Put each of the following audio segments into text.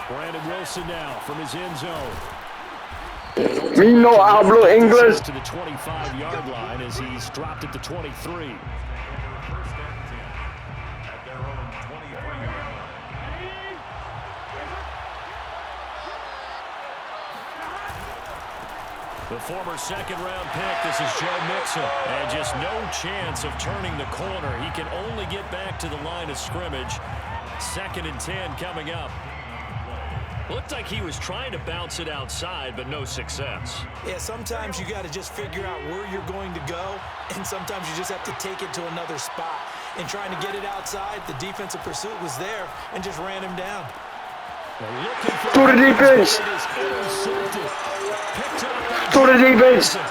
Brandon Wilson now from his end zone. Me no hablo English. To the 25-yard line as he's dropped at the 23. The former second-round pick, this is Joe Mixon. And just no chance of turning the corner. He can only get back to the line of scrimmage. 2nd and 10 coming up. Looked like he was trying to bounce it outside, but no success. Yeah, sometimes you got to just figure out where you're going to go, and sometimes you just have to take it to another spot. And trying to get it outside, the defensive pursuit was there and just ran him down. To the defense. To the defense. And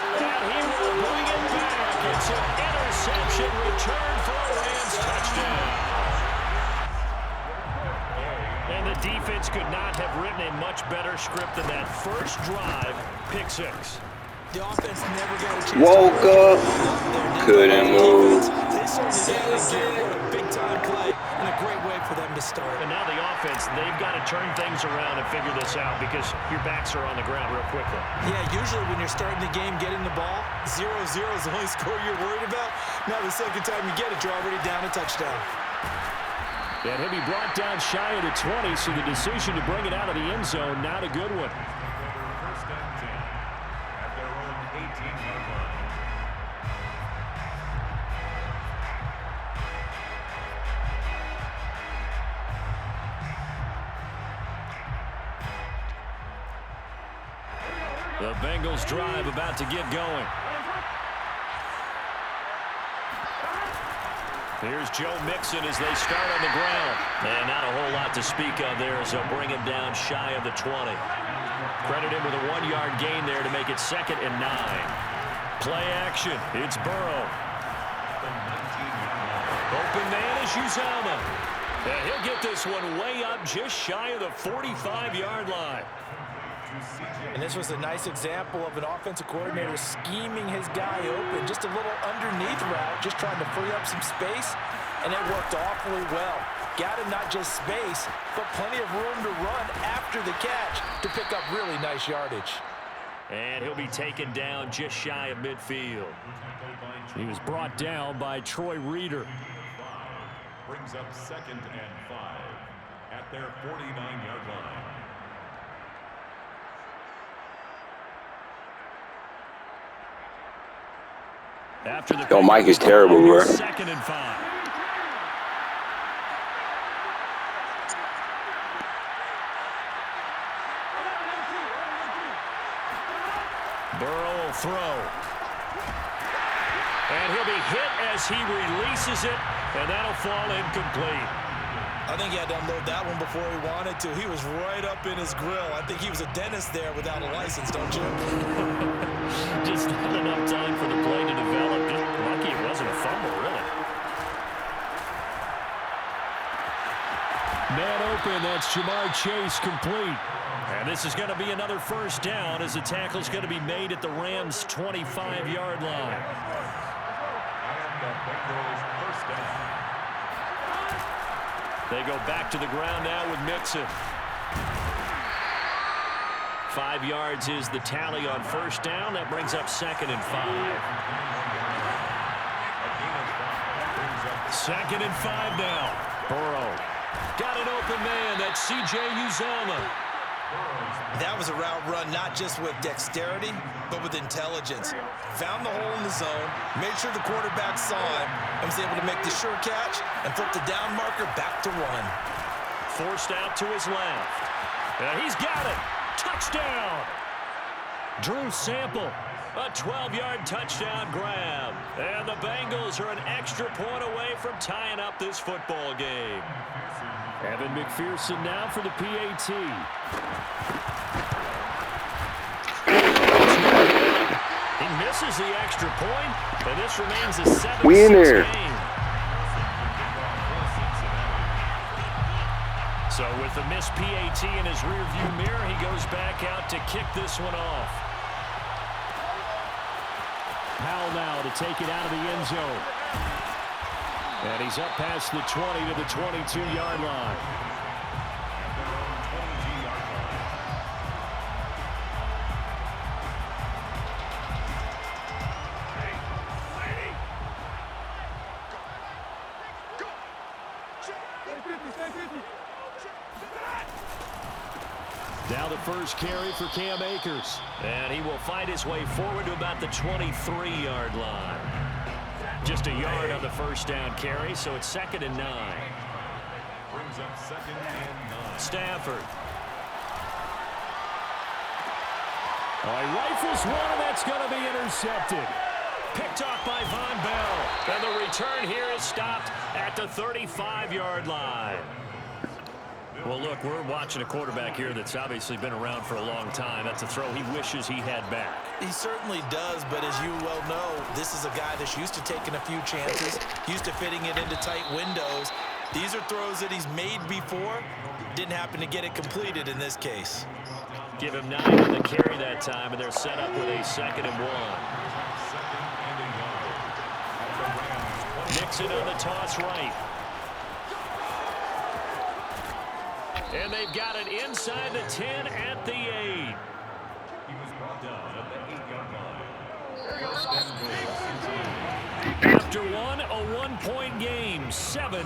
he will bring it back. It's an interception return for a Rams touchdown. And the defense could not have written a much better script than that first drive, pick 6. The offense never got a chance. Woke up. Couldn't move. They certainly did a big-time play and a great way for them to start. And now the offense, they've got to turn things around and figure this out because your backs are on the ground real quickly. Yeah, usually when you're starting the game getting the ball, 0-0 is the only score you're worried about. Now the second time you get it, you're already down a touchdown. And he'll be brought down shy of the 20, so the decision to bring it out of the end zone, not a good one. First and 10 at their own 18-yard line. The Bengals drive about to get going. Here's Joe Mixon as they start on the ground. And not a whole lot to speak of there as they'll bring him down shy of the 20. Credit him with a 1-yard gain there to make it 2nd and 9. Play action. It's Burrow. Open man is Uzomah. And he'll get this one way up just shy of the 45-yard line. And this was a nice example of an offensive coordinator scheming his guy open. Just a little underneath route, just trying to free up some space, and it worked awfully well. Got him not just space, but plenty of room to run after the catch to pick up really nice yardage. And he'll be taken down just shy of midfield. He was brought down by Troy Reeder. Brings up 2nd and 5 at their 49-yard line. After the Yo, Mike is terrible, bro. 2nd and 5. Burrow will throw. And he'll be hit as he releases it, and that'll fall incomplete. I think he had to unload that one before he wanted to. He was right up in his grill. I think he was a dentist there without a license, don't you? Just not enough time for the play to develop. Just lucky it wasn't a fumble, really. Man open, that's Jamar Chase complete. And this is going to be another first down as the tackle's going to be made at the Rams' 25-yard line. And the Bengals first down. They go back to the ground now with Mixon. 5 yards is the tally on first down. That brings up 2nd and 5. 2nd and 5 now. Burrow. Got an open man. That's C.J. Uzomah. That was a route run not just with dexterity, but with intelligence. Found the hole in the zone, made sure the quarterback saw him, and was able to make the sure catch and flip the down marker back to run. Forced out to his left. And he's got it. Touchdown. Drew Sample. A 12-yard touchdown grab. And the Bengals are an extra point away from tying up this football game. Evan McPherson now for the PAT. He misses the extra point, and this remains a 7-6 game. So with the missed PAT in his rearview mirror, he goes back out to kick this one off. Powell now to take it out of the end zone. And he's up past the 20 to the 22-yard line. Now the first carry for Cam Akers. And he will fight his way forward to about the 23-yard line. Just a yard on the first down carry, so it's 2nd and 9. Brings up 2nd and 9. Stafford. Oh, he rifles one, and that's going to be intercepted. Picked off by Von Bell. And the return here is stopped at the 35-yard line. Well, look, we're watching a quarterback here that's obviously been around for a long time. That's a throw he wishes he had back. He certainly does, but as you well know, this is a guy that's used to taking a few chances, used to fitting it into tight windows. These are throws that he's made before. Didn't happen to get it completed in this case. Give him 9 on the carry that time, and they're set up with a 2nd and 1. Nixon on the toss right. And they've got it inside the 10 at the 8. He was brought down at the 8-yard line. After one, a one-point game, 7-6. 7,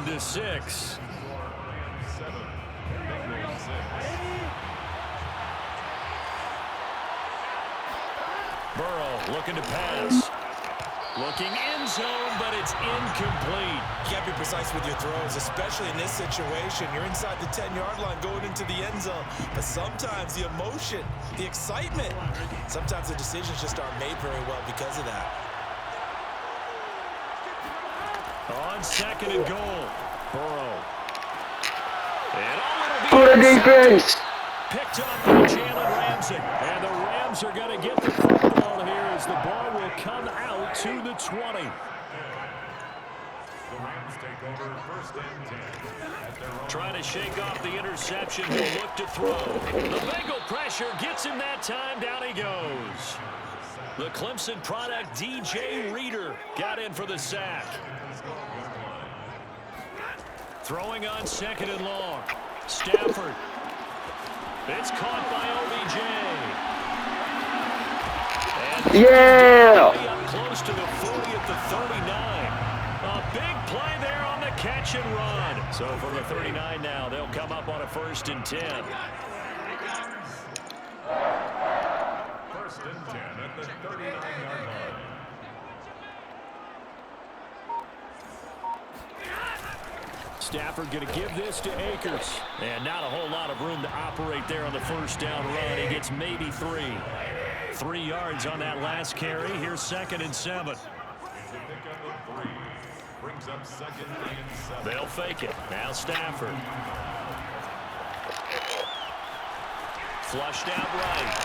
Bengals 6. Burrow looking to pass. Looking end zone, but it's incomplete. You got to be precise with your throws, especially in this situation. You're inside the 10-yard line going into the end zone. But sometimes the emotion, the excitement, sometimes the decisions just aren't made very well because of that. On 2nd and goal, Burrow. And To the defense. picked up by Jalen Ramsey. And the Rams are going to get the football here as the ball will come out to the 20. The Rams take over 1st and 10. At their own. Trying to shake off the interception. He'll look to throw. The Bengal pressure gets him that time. Down he goes. The Clemson product, DJ Reader, got in for the sack. Throwing on 2nd and long. Stafford. It's caught by OBJ. And Yeah. up close to the 40 at the 39. A big play there on the catch and run. So from the 39 now, they'll come up on a 1st and 10. 1st and 10 at the 39-yard line. Stafford going to give this to Akers. And not a whole lot of room to operate there on the 1st down run. He gets maybe 3. 3 yards on that last carry. Here's 2nd and 7. It's a pickup of 3. Brings up 2nd and 7. They'll fake it. Now Stafford. Flushed out right.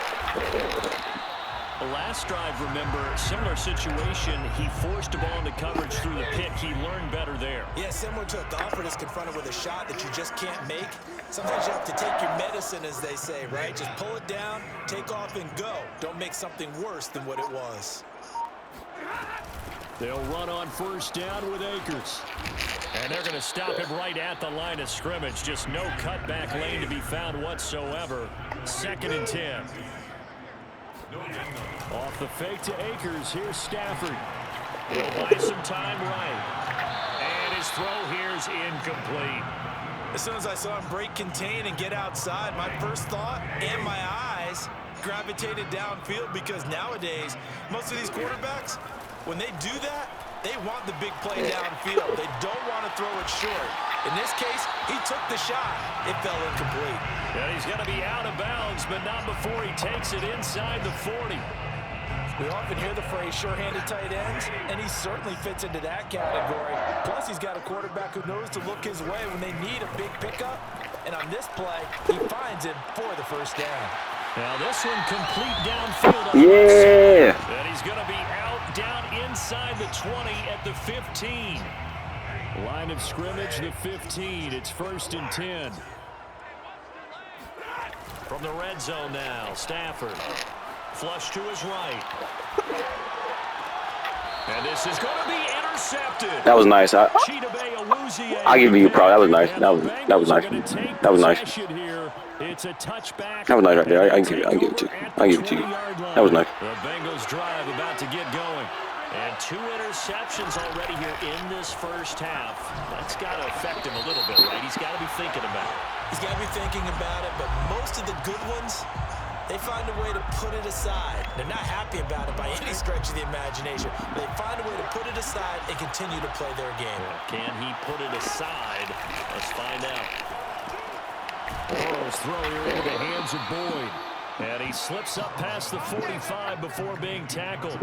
The last drive, remember, similar situation. He forced the ball into coverage through the pick. He learned better there. Yeah, similar to a golfer that's confronted with a shot that you just can't make. Sometimes you have to take your medicine, as they say, right? Just pull it down, take off, and go. Don't make something worse than what it was. They'll run on 1st down with Akers. And they're going to stop him right at the line of scrimmage. Just no cutback lane to be found whatsoever. 2nd and 10. Off the fake to Akers. Here's Stafford. He'll buy some time right. And his throw here's incomplete. As soon as I saw him break contain and get outside, my first thought and my eyes gravitated downfield, because nowadays, most of these quarterbacks, when they do that, they want the big play downfield. They don't want to throw it short. In this case, he took the shot. It fell incomplete. And he's going to be out of bounds, but not before he takes it inside the 40. We often hear the phrase sure-handed tight ends, and he certainly fits into that category. Plus, he's got a quarterback who knows to look his way when they need a big pickup. And on this play, he finds him for the 1st down. Now this one complete downfield. Yeah. And he's going to be out down inside the 20 at the 15. Line of scrimmage, the 15. It's 1st and 10. From the red zone now, Stafford. Flush to his right. And this is going to be intercepted. That was nice. I give you a proud. That was nice. That was nice. That was nice. It's a touchback. That was nice right there. I can give it to you. I can give it to you. That was nice. The Bengals drive about to get going. And 2 interceptions already here in this first half. That's got to affect him a little bit, right? He's got to be thinking about it. He's got to be thinking about it, but most of the good ones, they find a way to put it aside. They're not happy about it by any stretch of the imagination. They find a way to put it aside and continue to play their game. Can he put it aside? Let's find out. Burrow's throw here into the hands of Boyd. And he slips up past the 45 before being tackled.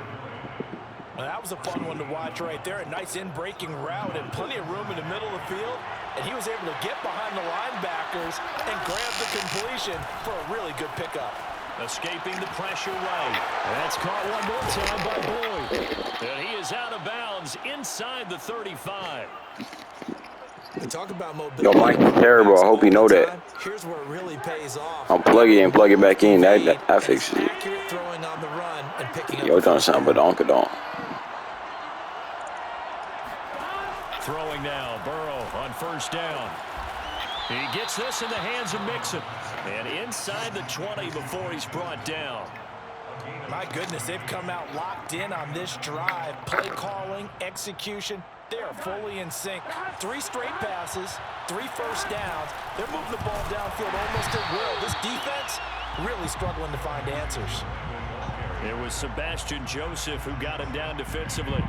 Now, that was a fun one to watch right there. A nice in-breaking route and plenty of room in the middle of the field. And he was able to get behind the linebackers and grab the completion for a really good pickup. Escaping the pressure right. That's caught one more time by Boyd. And he is out of bounds inside the 35. Talk about mobility. Yo, Mike is terrible. I hope you know that. Here's where it really pays off. I'll plug it in, plug it back in. That fixes it. Accurate throwing on the run and picking Yo, up. done something but onkadonk. Throwing now, Burrow on first down. He gets this in the hands of Mixon. And inside the 20 before he's brought down. My goodness, they've come out locked in on this drive. Play calling, execution, they are fully in sync. 3 straight passes, 3 first downs. They're moving the ball downfield almost at will. This defense really struggling to find answers. It was Sebastian Joseph who got him down defensively.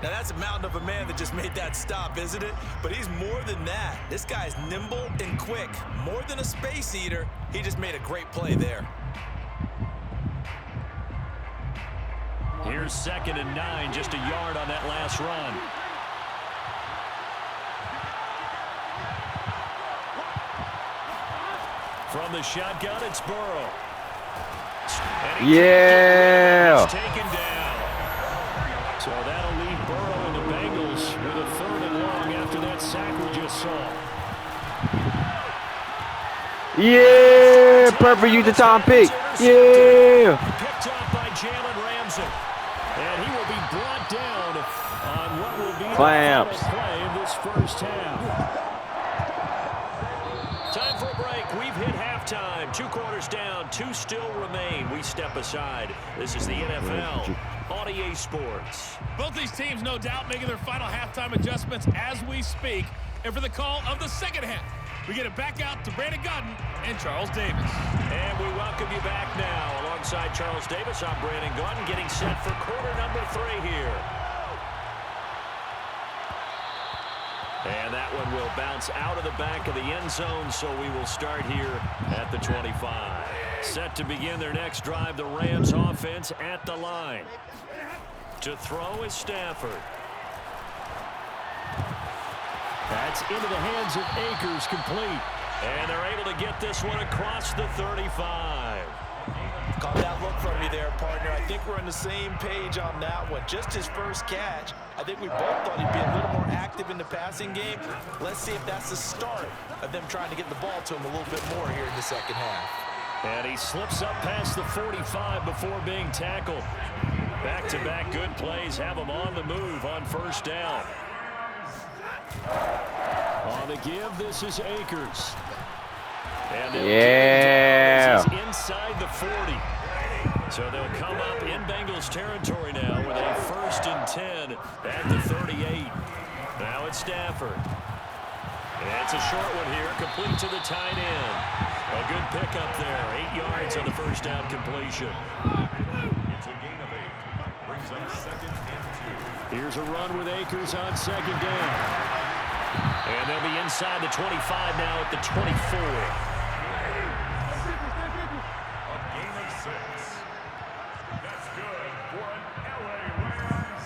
Now, that's a mountain of a man that just made that stop, isn't it? But he's more than that. This guy's nimble and quick. More than a space eater, he just made a great play there. Here's 2nd and 9, just a yard on that last run. From the shotgun, it's Burrow. Yeah! Taken down. So that'll leave Burrow and the Bengals with a 3rd and long after that sack we just saw. Yeah! Perfect use the time pick. Yeah! Picked off by Jalen Ramsey. And he will be brought down on what will be Clamps. the final play of this first half. Time for a break. We've hit halftime. 2 quarters down. 2 still remain. We step aside. This is the NFL on EA Sports. Both these teams, no doubt, making their final halftime adjustments as we speak. And for the call of the second half, we get it back out to Brandon Gaudin and Charles Davis. And we welcome you back now. Alongside Charles Davis, I'm Brandon Gaudin, getting set for quarter number 3 here. And that one will bounce out of the back of the end zone, so we will start here at the 25. Set to begin their next drive, the Rams offense at the line. To throw is Stafford. That's into the hands of Akers, complete. And they're able to get this one across the 35. Caught that look from you there, partner. I think we're on the same page on that one. Just his first catch. I think we both thought he'd be a little more active in the passing game. Let's see if that's the start of them trying to get the ball to him a little bit more here in the second half. And he slips up past the 45 before being tackled. Back-to-back good plays have him on the move on first down. On the give, this is Akers. And Yeah. this is inside the 40. So they'll come up in Bengals territory now with a 1st and 10 at the 38. Now it's Stafford. And it's a short one here, complete to the tight end. A good pickup there, 8 yards on the first down completion. It's a gain of 8. Brings up 2nd and 2. Here's a run with Akers on 2nd down. And they'll be inside the 25 now at the 24. A gain of 6. That's good for an LA Rams.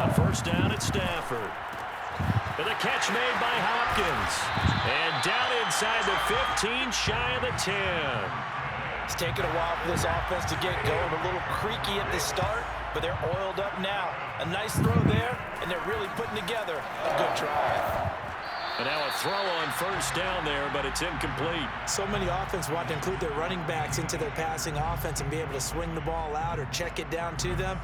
On first down, it's Stafford. And the catch made by Hopkins. And down inside the 15, shy of the 10. It's taken a while for this offense to get going. A little creaky at the start, but they're oiled up now. A nice throw there, and they're really putting together a good drive. And now a throw on first down there, but it's incomplete. So many offense want to include their running backs into their passing offense and be able to swing the ball out or check it down to them.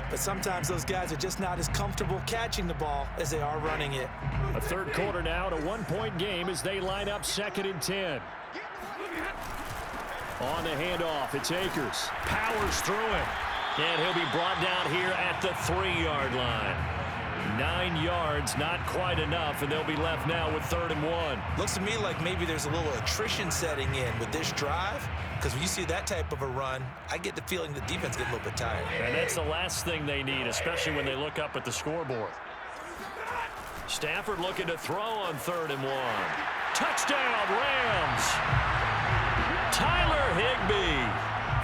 But sometimes those guys are just not as comfortable catching the ball as they are running it. A third quarter now, a 1-point game as they line up 2nd and 10. On the handoff, it's Akers. Powers through it. And he'll be brought down here at the 3-yard line. 9 yards, not quite enough, and they'll be left now with 3rd and 1. Looks to me like maybe there's a little attrition setting in with this drive, because when you see that type of a run, I get the feeling the defense gets a little bit tired. And that's the last thing they need, especially when they look up at the scoreboard. Stafford looking to throw on 3rd and 1. Touchdown, Rams! Tyler Higbee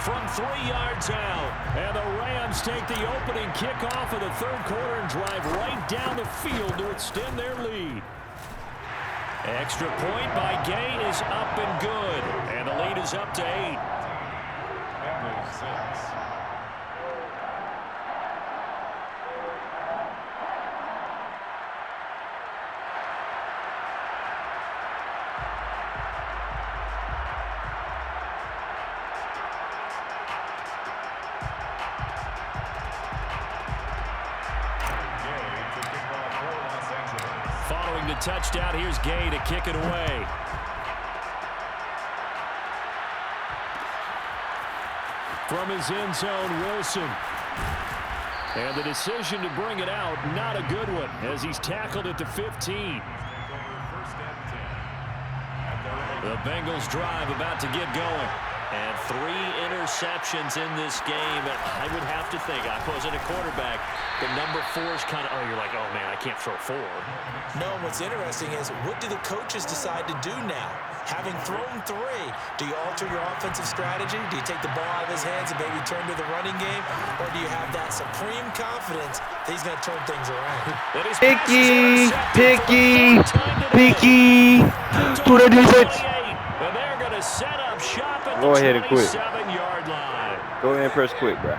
from 3 yards out. And the Rams take the opening kickoff of the 3rd quarter and drive right down the field to extend their lead. Extra point by Gay is up and good. And the lead is up to 8. Bengals 6. Following the touchdown, here's Gay to kick it away. From his end zone, Wilson. And the decision to bring it out, not a good one, as he's tackled at the 15. The Bengals drive about to get going. And 3 interceptions in this game. I would have to think, I wasn't a quarterback, the number 4 is kind of, oh, you're like, oh, man, I can't throw 4. No, what's interesting is, what do the coaches decide to do now? Having thrown 3, do you alter your offensive strategy? Do you take the ball out of his hands and maybe turn to the running game? Or do you have that supreme confidence that he's going to turn things around? Picky to the defense. And they're going to set up shop at Go the ahead and quit. 27-yard line. Go ahead and press quit, bro. The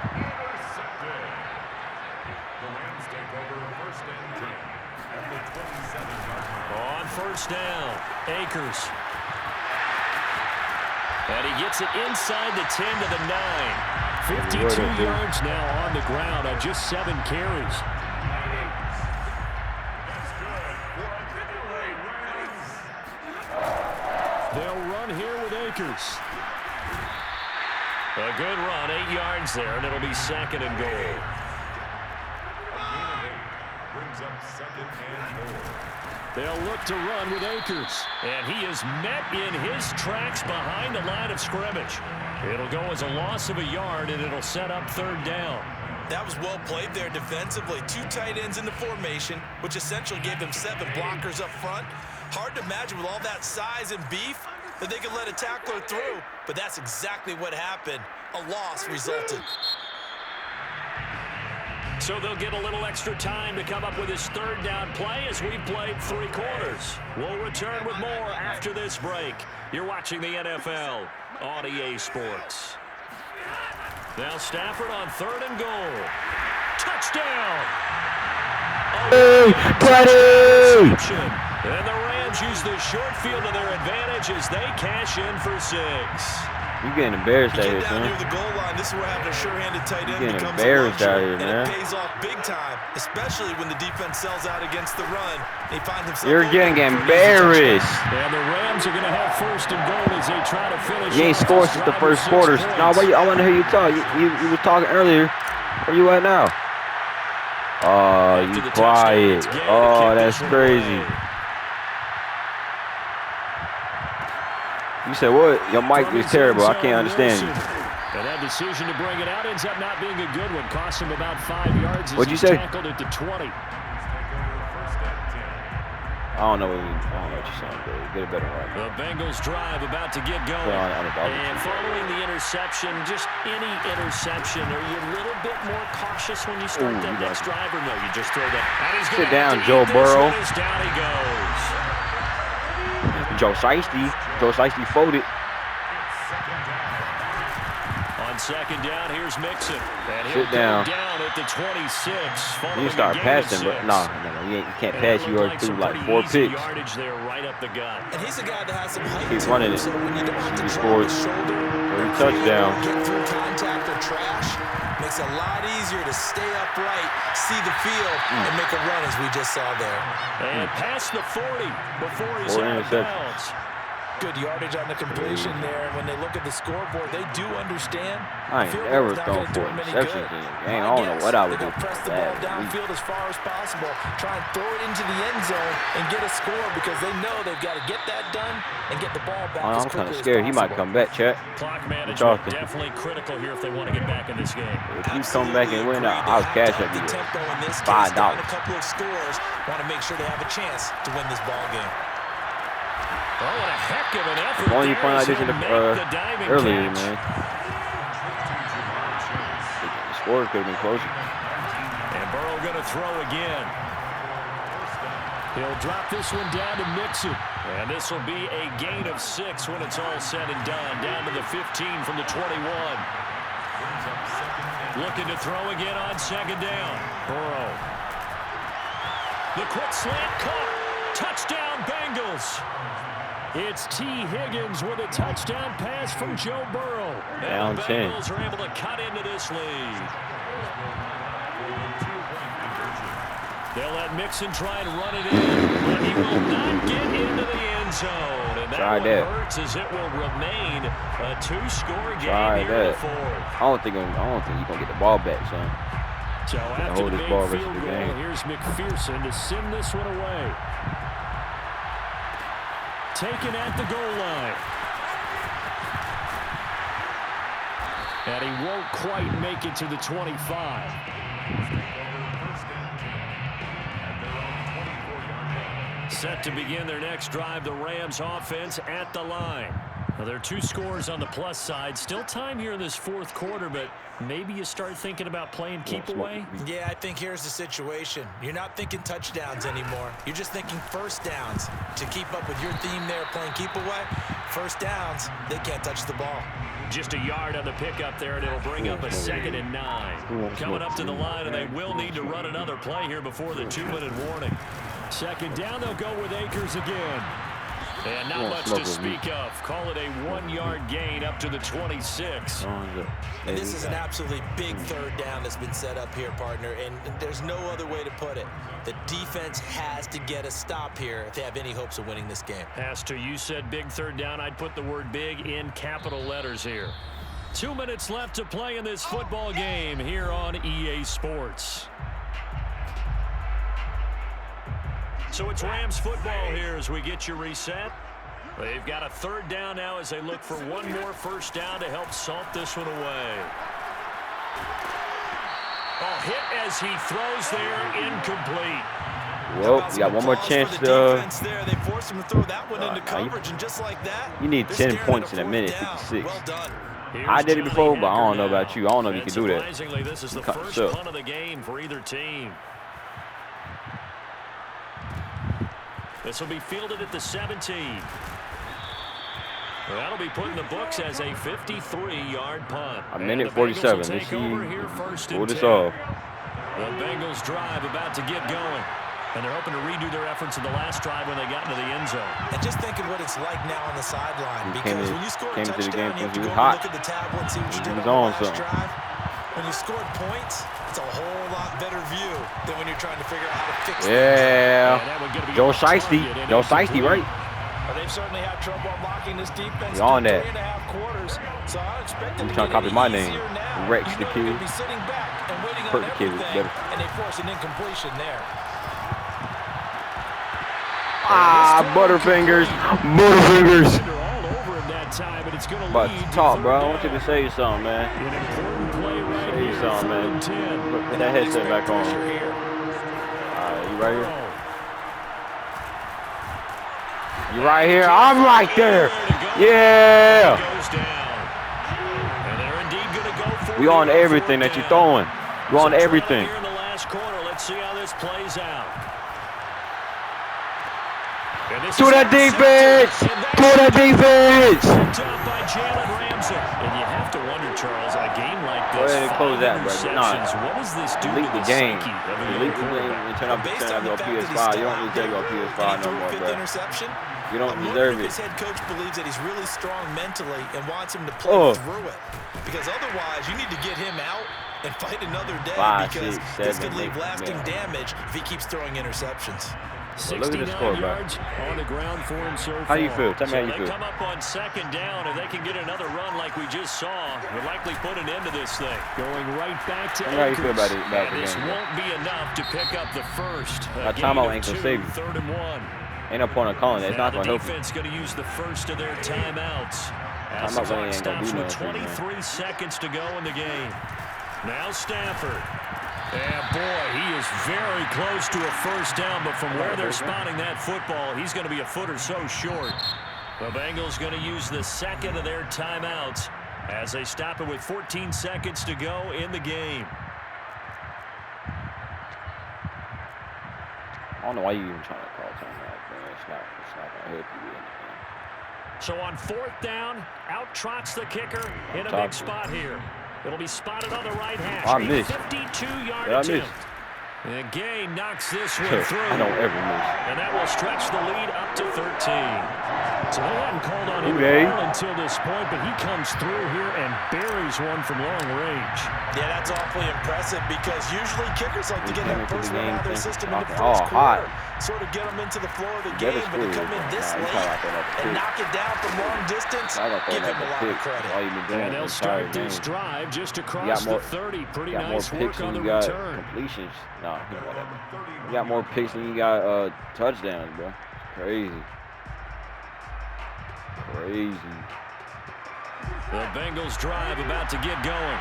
Rams take over 1st and 10 at the 27-yard line. On 1st down, Akers. And he gets it inside the 10 to the 9. 52 yards now on the ground on just 7 carries. That's good for an LA Rams. They'll run here with Akers. A good run, 8 yards there, and it'll be 2nd and goal. Brings up 2nd and goal. They'll look to run with Akers. And he is met in his tracks behind the line of scrimmage. It'll go as a loss of a yard, and it'll set up 3rd down. That was well played there defensively. 2 tight ends in the formation, which essentially gave them 7 blockers up front. Hard to imagine with all that size and beef that they could let a tackler through, but that's exactly what happened. A loss resulted. So they'll get a little extra time to come up with his 3rd down play as we played 3 quarters. We'll return with more after this break. You're watching the NFL on EA Sports. Now Stafford on 3rd and goal. Touchdown! Interception. And the Rams use the short field to their advantage as they cash in for 6. You getting embarrassed out You here, get down near son. the goal line, this is where having a sure-handed tight end Getting becomes a embarrassed out luxury, here, and man. it pays off big time, especially when the defense sells out against the run. They find themselves You're getting embarrassed. And the Rams are going to have 1st and goal as they try to finish. You ain't scored since the first quarter. No, I want to hear you talk. You were talking earlier. Where you at now? Oh, you quiet. Oh, that's crazy. You said what? Your mic is terrible. I can't understand you. And that decision to bring it out ends up not being a good one. Cost him about 5 yards as What'd you he say? tackled it to 20. I don't know what you're saying, bro. Get a better one. The Bengals drive about to get going. And following the interception, just any interception, are you a little bit more cautious when you start that next drive, or no? You just throw that. Sit down, Joe Burrow. Down he goes. Joe Shiesty folded. On 2nd down, here's Mixon. And Sit down. Down at the 26. You start passing, but no, you can't pass. You already threw like 4 picks. Yardage there, right up the gut. And he's a guy that has some height. Keep running it. So when you don't have to He drop scored. his shoulder, or Touchdown. get through contact or trash, makes it a lot easier to stay upright, see the field, and make a run as we just saw there. And past the 40 before he's 4 out of interceptions. bounds. Good yardage on the completion there. And when they look at the scoreboard, they do understand. I ain't ever thrown 4 interceptions in the game. I don't know what I would do. Press the ball downfield as far as possible. Try and throw it into the end zone and get a score because they know they've got to get that done and get the ball back as quickly as possible. I'm kind of scared. He might come back, Chet. Clock management definitely critical here if they want to get back in this game. If you come back and win, I'll cash up you $5. A couple of scores. Want to make sure they have a chance to win this ball game. Oh, what a heck of an effort. Why don't you find out this in the earlier, man? The score could have been closer. And Burrow going to throw again. He'll drop this one down to Mixon. And this will be a gain of 6 when it's all said and done. Down to the 15 from the 21. Looking to throw again on second down. Burrow. The quick slant caught. Touchdown Bengals. It's T. Higgins with a touchdown pass from Joe Burrow. And the Bengals are able to cut into this lead. They'll let Mixon try and run it in, but he will not get into the end zone. And that one hurts as it will remain a 2-score game here in the fourth. I don't think he's gonna get the ball back, son. So after the ball field goal, here's McPherson to send this one away. Taken at the goal line. And he won't quite make it to the 25. Set to begin their next drive, the Rams offense at the line. Well, there are 2 scores on the plus side. Still time here in this fourth quarter, but maybe you start thinking about playing keep away? Yeah, I think here's the situation. You're not thinking touchdowns anymore. You're just thinking first downs. To keep up with your theme there, playing keep away, first downs, they can't touch the ball. Just a yard on the pickup there, and it'll bring up a 2nd and 9. Coming up to the line, and they will need to run another play here before the 2-minute warning. Second down, they'll go with Akers again. And not much to speak of. Call it a 1-yard gain up to the 26. And this is an absolutely big third down that's been set up here, partner, and there's no other way to put it. The defense has to get a stop here if they have any hopes of winning this game. Pastor, you said big third down. I'd put the word big in capital letters here. 2 minutes left to play in this football game here on EA Sports. So it's Rams football here as we get you reset. They've got a third down now as they look for one more first down to help salt this one away. Oh, hit as he throws there, incomplete. Well, you got one more chance to. They forced him to throw that one into coverage, and just like that, you need 10 points in a minute, 56. Well done. I did it before, but I don't know about you. I don't know if you can do that. Surprisingly, this is the first punt of the game for either team. This will be fielded at the 17. That'll be put in the books as a 53-yard punt. A minute 47. Let's see. Pull this off. The Bengals drive about to get going. And they're hoping to redo their efforts in the last drive when they got into the end zone. And just think of what it's like now on the sideline. Because when you score a touchdown, you have to go and look at the tablet and see what you did on the last drive. When you scored points, it's a whole lot better view than when you're trying to figure out how to fix it. Yeah. Joe Shiesty. Joe Shiesty, right? They've certainly had trouble unlocking this defense. On that. 3.5 quarters. So I expect them to trying to copy my name. Rex the kid. Be sitting back and waiting on everything, and they force an incompletion there. Butterfingers. Butterfingers. All over him that time, and it's going to but lead talk, bro. I want you to say something, man. An important play right say here. Something, man. Put that headset back on. You right here? You right here? I'm right there. Yeah. We on everything that you're throwing. You on everything. Here in the last quarter. Let's see how this plays out. To the defense! To the defense! By Jalen Ramsey. And you have to wonder, Charles, a game like this. Go ahead and close that, bro. What does this do to the game? psyche of a Delete the game and turn up your PS5. You don't deserve your PS5 no more, bro. You don't deserve it. His head coach believes that he's really strong mentally and wants him to play through it. Because otherwise, you need to get him out and fight another day because this could leave lasting damage if he keeps throwing interceptions. Look at the score, bro. yards on the ground for him so far. How you feel? Tell me how you They feel. come up on second down, and they can get another run like we just saw. Would likely put an end to this thing. Going right back to Tell me how you feel about it. About the this game, bro. won't be enough to pick up the first. A That gain timeout of ain't gonna 2, save you. 3rd and 1. Ain't no point in calling it. It's Now not the gonna help you. defense going to use the first of their timeouts. As Timeout the really clock ain't gonna stops do with nothing for you, man. 23 seconds to go in the game. Now Stafford. And boy, he is very close to a first down, but from where they're spotting that football, he's going to be a foot or so short. The Bengals going to use the second of their timeouts as they stop it with 14 seconds to go in the game. I don't know why you even trying to call timeout, man. It's not gonna help you in the game. So on 4th down, out trots the kicker in a Top big spot here. It'll be spotted on the right hash. I A missed. 52-yard Yeah, I attempt. missed. And Gay knocks this one through. I don't ever miss. And that will stretch the lead up to 13. So they hadn't called on him Okay. at all until this point, but he comes through here and buries one from long range. Yeah, that's awfully impressive because usually kickers like to get that first one out of their system in the Oh, first hot. quarter, sort of get them into the flow of the Never game, but to scored. come in this Nah, you late probably got that and pick. knock it down from long distance, I got give him a lot of pick. credit. All you been doing And they'll the entire start this game. drive just You across got more, the 30. Pretty you got more nice picks work on than the you got return. completions. No, you got that. You got more picks than you got touchdowns, bro. It's crazy. Crazy. The Bengals drive about to get going.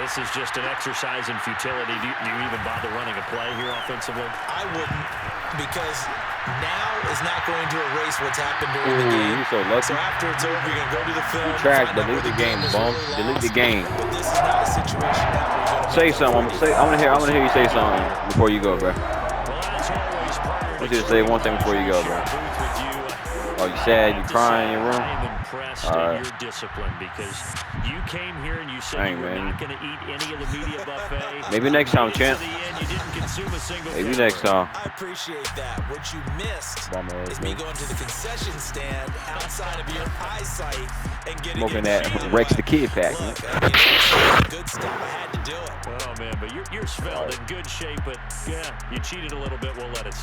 This is just an exercise in futility. Do you even bother running a play here offensively? I wouldn't, because now is not going to erase what's happened during the Ooh, game. you so lucky. So after it's over, you're going to go to the film. trash. find out Delete where the game, was bum. really Delete the lost. game. But this is not a situation now where you're gonna Say make something. I want to hear you say something before you go, bro. Well, as always, prior I want you to say one thing before you go, bro. Oh, you sad? You crying in your room? I am impressed All at right. your discipline because you came here and you said Dang, you were man. not going to eat any of the media buffet. Maybe next time, Made it champ. to the end, you didn't consume a single Maybe thing. next time. I appreciate that. What you missed Bum ass, is me man. going to the concession stand outside of your eyesight and getting Smoking it that cheap. Rex the Kid pack, man. Look, I mean, good stuff. I had to do it. Oh, man, but you're svelte in good shape, but, yeah, you cheated a little bit. We'll let it